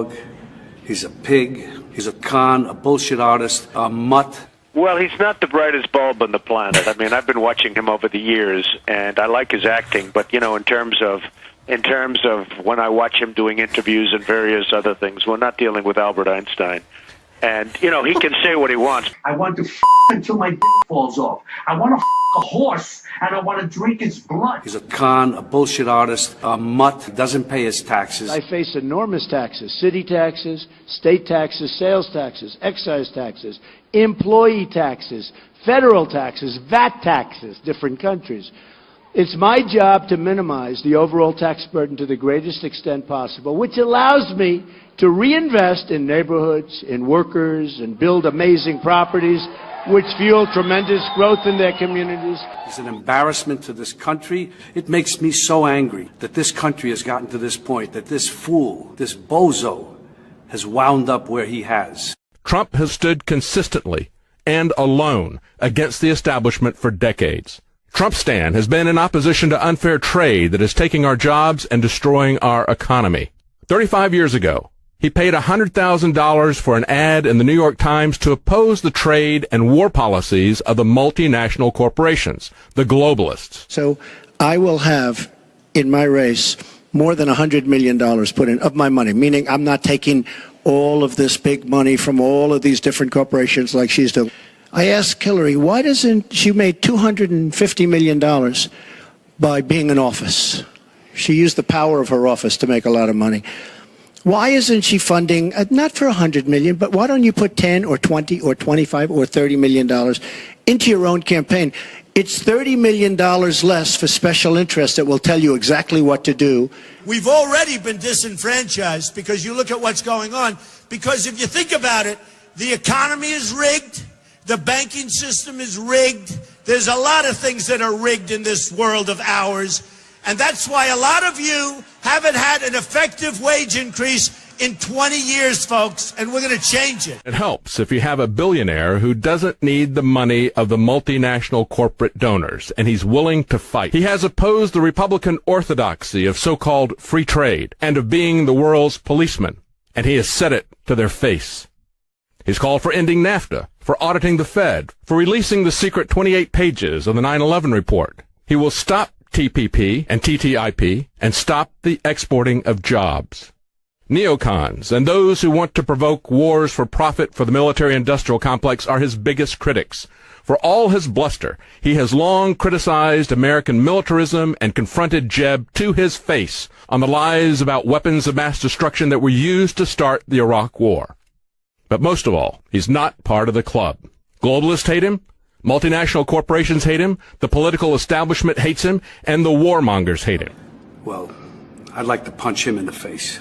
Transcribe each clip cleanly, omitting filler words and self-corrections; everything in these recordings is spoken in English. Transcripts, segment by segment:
dog. He's a pig. He's a con, a bullshit artist, a mutt. Well, he's not the brightest bulb on the planet. I mean, I've been watching him over the years, and I like his acting. But, you know, in terms of when I watch him doing interviews and various other things, we're not dealing with Albert Einstein. And, you know, he can say what he wants. I want to until my dick falls off. I want to a horse, and I want to drink its blood. He's a con, a bullshit artist, a mutt, doesn't pay his taxes. I face enormous taxes, city taxes, state taxes, sales taxes, excise taxes, employee taxes, federal taxes, VAT taxes, different countries. It's my job to minimize the overall tax burden to the greatest extent possible, which allows me to reinvest in neighborhoods, in workers, and build amazing properties which fuel tremendous growth in their communities. He's an embarrassment to this country. It makes me so angry that this country has gotten to this point, that this fool, this bozo, has wound up where he has. Trump has stood consistently and alone against the establishment for decades. Trumpstan has been in opposition to unfair trade that is taking our jobs and destroying our economy. 35 years ago, he paid $100,000 for an ad in the New York Times to oppose the trade and war policies of the multinational corporations, the globalists. So I will have in my race more than $100 million put in of my money, meaning I'm not taking all of this big money from all of these different corporations like she's doing. I asked Hillary, why doesn't she made $250 million by being in office? She used the power of her office to make a lot of money. Why isn't she funding, not for $100 million, but why don't you put 10 or 20 or 25 or $30 million into your own campaign? It's $30 million less for special interests that will tell you exactly what to do. We've already been disenfranchised because you look at what's going on. Because if you think about it, the economy is rigged. The banking system is rigged. There's a lot of things that are rigged in this world of ours. And that's why a lot of you haven't had an effective wage increase in 20 years, folks, and we're going to change it. It helps if you have a billionaire who doesn't need the money of the multinational corporate donors, and he's willing to fight. He has opposed the Republican orthodoxy of so-called free trade and of being the world's policeman, and he has said it to their face. He's called for ending NAFTA, for auditing the Fed, for releasing the secret 28 pages of the 9/11 report. He will stop TPP and TTIP and stop the exporting of jobs. Neocons and those who want to provoke wars for profit for the military-industrial complex are his biggest critics. For all his bluster, he has long criticized American militarism and confronted Jeb to his face on the lies about weapons of mass destruction that were used to start the Iraq War. But most of all, he's not part of the club. Globalists hate him. Multinational corporations hate him, the political establishment hates him, and the warmongers hate him. Well, I'd like to punch him in the face.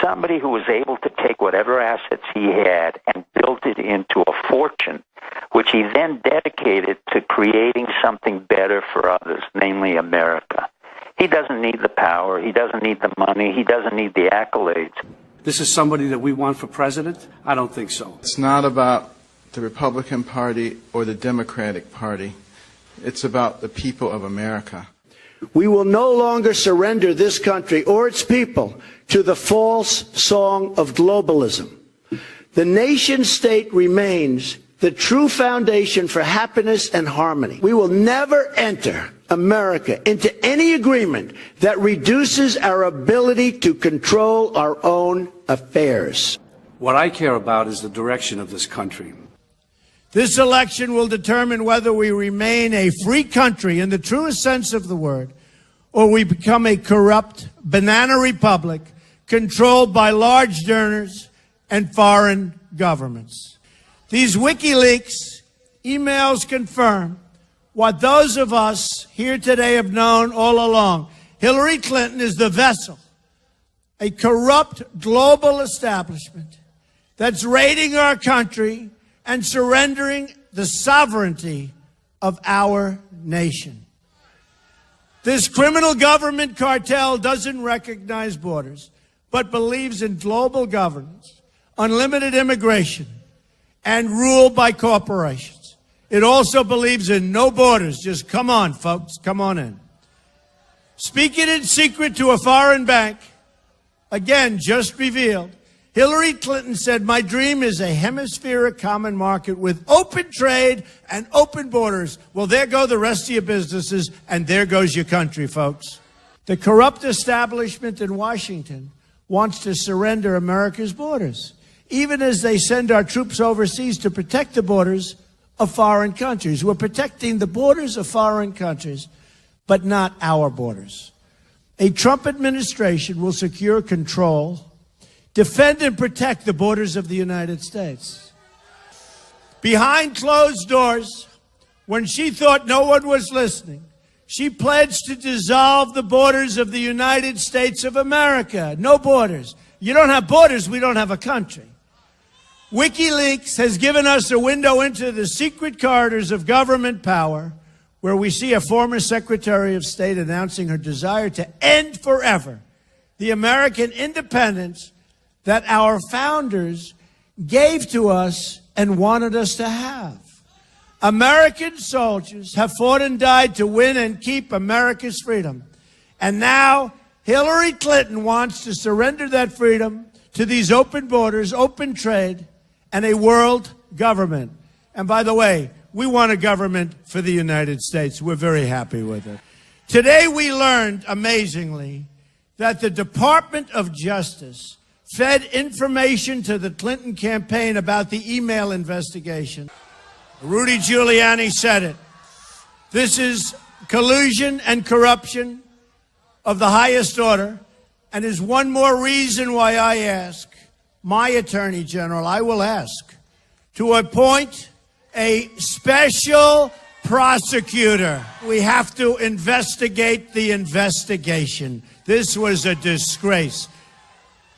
Somebody who was able to take whatever assets he had and built it into a fortune, which he then dedicated to creating something better for others, namely America. He doesn't need the power, he doesn't need the money, he doesn't need the accolades. This is somebody that we want for president? I don't think so. It's not about the Republican Party or the Democratic Party. It's about the people of America. We will no longer surrender this country or its people to the false song of globalism. The nation state remains the true foundation for happiness and harmony. We will never enter America into any agreement that reduces our ability to control our own affairs. What I care about is the direction of this country. This election will determine whether we remain a free country in the truest sense of the word, or we become a corrupt banana republic controlled by large donors and foreign governments. These WikiLeaks emails confirm what those of us here today have known all along. Hillary Clinton is the vessel, a corrupt global establishment that's raiding our country and surrendering the sovereignty of our nation. This criminal government cartel doesn't recognize borders, but believes in global governance, unlimited immigration, and rule by corporations. It also believes in no borders. Just come on, folks, come on in. Speaking in secret to a foreign bank, again, just revealed, Hillary Clinton said, my dream is a hemispheric common market with open trade and open borders. Well, there go the rest of your businesses, and there goes your country, folks. The corrupt establishment in Washington wants to surrender America's borders, even as they send our troops overseas to protect the borders of foreign countries. We're protecting the borders of foreign countries, but not our borders. A Trump administration will secure control, defend and protect the borders of the United States. Behind closed doors, when she thought no one was listening, she pledged to dissolve the borders of the United States of America. No borders. You don't have borders, we don't have a country. WikiLeaks has given us a window into the secret corridors of government power, where we see a former Secretary of State announcing her desire to end forever the American independence that our founders gave to us and wanted us to have. American soldiers have fought and died to win and keep America's freedom. And now Hillary Clinton wants to surrender that freedom to these open borders, open trade, and a world government. And by the way, we want a government for the United States. We're very happy with it. Today we learned, amazingly, that the Department of Justice fed information to the Clinton campaign about the email investigation. Rudy Giuliani said it. This is collusion and corruption of the highest order, and is one more reason why I ask my Attorney General, I will ask, to appoint a special prosecutor. We have to investigate the investigation. This was a disgrace.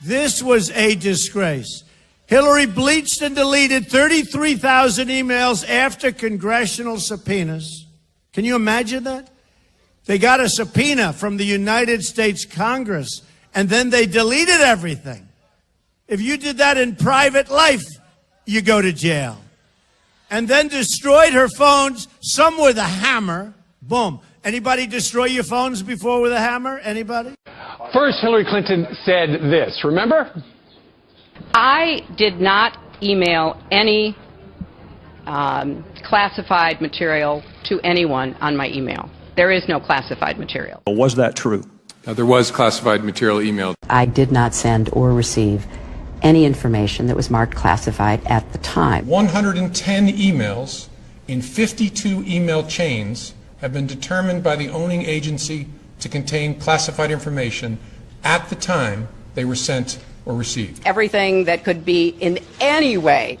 This was a disgrace. Hillary bleached and deleted 33,000 emails after congressional subpoenas. Can you imagine that? They got a subpoena from the United States Congress, and then they deleted everything. If you did that in private life, you go to jail. And then destroyed her phones, some with a hammer. Boom. Anybody destroy your phones before with a hammer? Anybody? First, Hillary Clinton said this, remember? I did not email any classified material to anyone on my email. There is no classified material. Was that true? There was classified material emailed. I did not send or receive any information that was marked classified at the time. 110 emails in 52 email chains have been determined by the owning agency to contain classified information at the time they were sent or received. Everything that could be in any way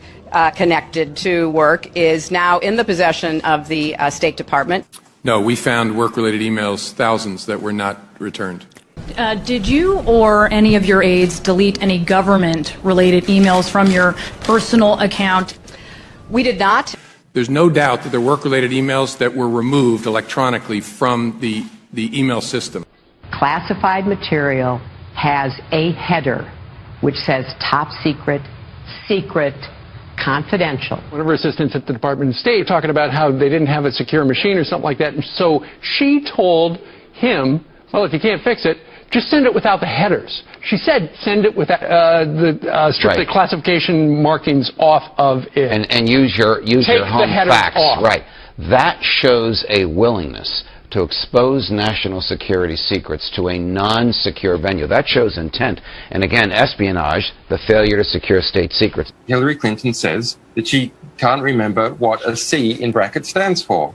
connected to work is now in the possession of the State Department. No, we found work-related emails, thousands, that were not returned. Did you or any of your aides delete any government-related emails from your personal account? We did not. There's no doubt that there were work-related emails that were removed electronically from the email system. Classified material has a header which says top secret, secret, confidential. One of her assistants at the Department of State talking about how they didn't have a secure machine or something like that. And so she told him, well, if you can't fix it, just send it without the headers. She said send it without the strictly classification markings off of it. And use your home fax. Off. Right. That shows a willingness to expose national security secrets to a non-secure venue. That shows intent. And again, espionage, the failure to secure state secrets. Hillary Clinton says that she can't remember what a C in bracket stands for.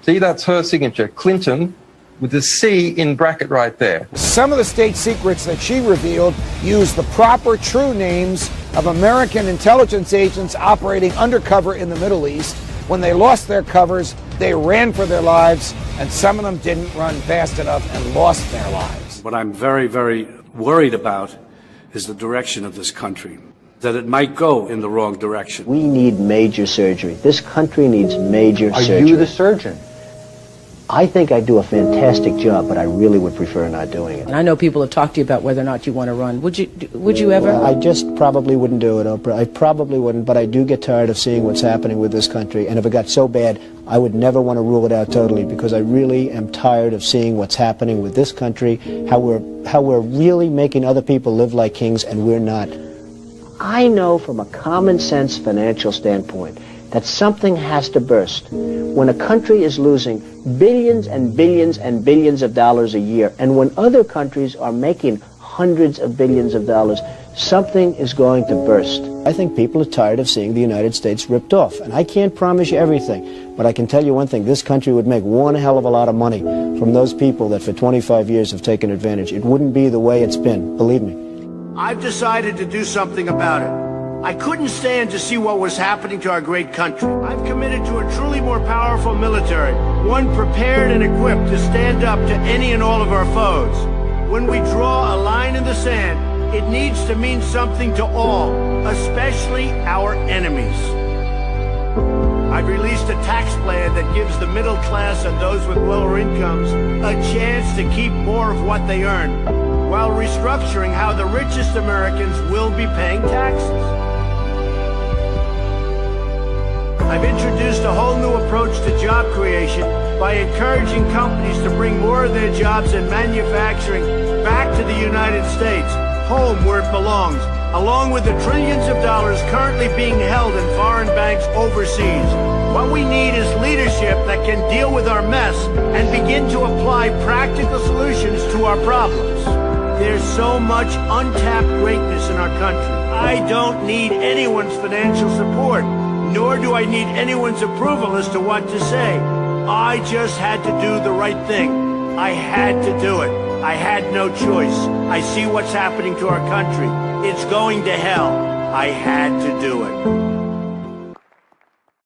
See, that's her signature, Clinton, with the C in bracket right there. Some of the state secrets that she revealed used the proper true names of American intelligence agents operating undercover in the Middle East. When they lost their covers, they ran for their lives, and some of them didn't run fast enough and lost their lives. What I'm very, very worried about is the direction of this country, that it might go in the wrong direction. We need major surgery. This country needs major surgery. Are you the surgeon? I think I do a fantastic job, but I really would prefer not doing it. And I know people have talked to you about whether or not you want to run. Would you ever? I just probably wouldn't do it, Oprah. I probably wouldn't, but I do get tired of seeing what's happening with this country. And if it got so bad, I would never want to rule it out totally, because I really am tired of seeing what's happening with this country, how we're really making other people live like kings, and we're not. I know from a common sense financial standpoint that something has to burst. When a country is losing billions and billions and billions of dollars a year, and when other countries are making hundreds of billions of dollars, something is going to burst. I think people are tired of seeing the United States ripped off. And I can't promise you everything, but I can tell you one thing. This country would make one hell of a lot of money from those people that for 25 years have taken advantage. It wouldn't be the way it's been, believe me. I've decided to do something about it. I couldn't stand to see what was happening to our great country. I've committed to a truly more powerful military, one prepared and equipped to stand up to any and all of our foes. When we draw a line in the sand, it needs to mean something to all, especially our enemies. I've released a tax plan that gives the middle class and those with lower incomes a chance to keep more of what they earn, while restructuring how the richest Americans will be paying taxes. I've introduced a whole new approach to job creation by encouraging companies to bring more of their jobs in manufacturing back to the United States, home where it belongs, along with the trillions of dollars currently being held in foreign banks overseas. What we need is leadership that can deal with our mess and begin to apply practical solutions to our problems. There's so much untapped greatness in our country. I don't need anyone's financial support, nor do I need anyone's approval as to what to say. I just had to do the right thing. I had to do it. I had no choice. I see what's happening to our country. It's going to hell. I had to do it.